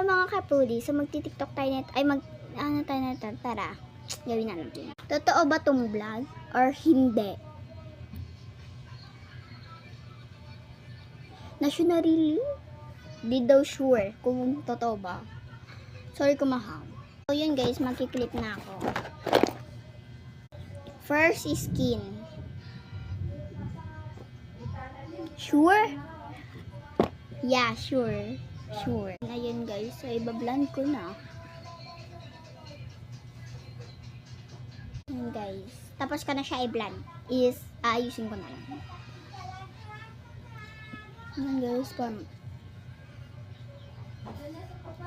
mga kapudi, so magti-tiktok tayo net, ay ano tayo neto, tara, gawin na natin. Totoo ba tong vlog or hindi? Nationally, di daw sure kung totoo ba. Sorry kumaham. So yun guys, magkiklip na ako. First is skin. Sure? Yeah, sure. Sure. Ayun guys, so iba-blend ko na. Ayun guys. Tapos ko na siya i-blend. Is, ayusin ko na lang. Ayun guys,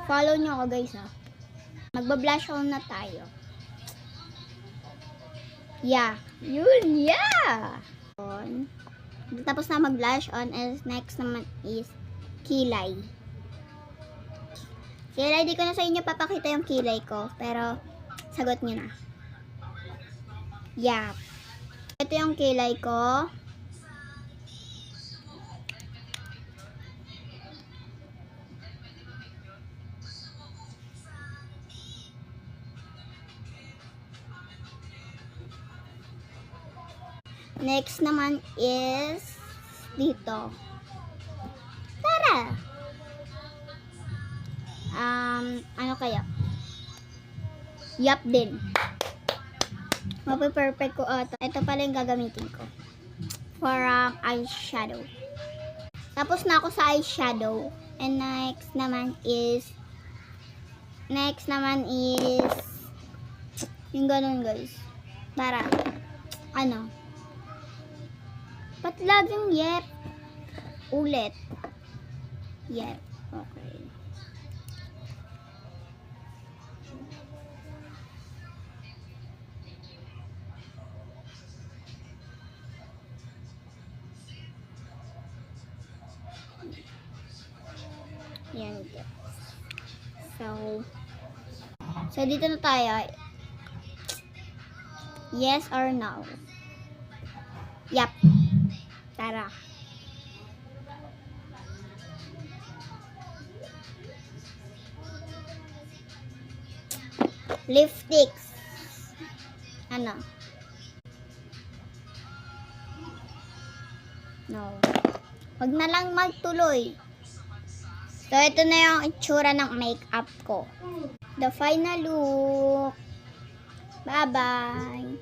follow nyo ako guys ha. Magba-blush on na tayo. Yeah. Yun, yeah! Tapos na mag-blush on, is next naman is kilay. Kilay, di ko na sa inyo papakita yung kilay ko. Pero, sagot nyo na. Yeah. Ito yung kilay ko. Next naman is dito. Tara! Ano kaya? Yap din. Mapi-perfect ko ata. Ito pala yung gagamitin ko. For eyeshadow. Tapos na ako sa eyeshadow. And next naman is yung ganun guys. Para ano? Ba't laging yep? Ulit. Yep. Okay. Yan. So dito na tayo. Yes or no? Yep. Tara. Lipsticks. Ano? No. Wag na lang magtuloy. So, ito na yung itsura ng makeup ko. The final look. Bye-bye.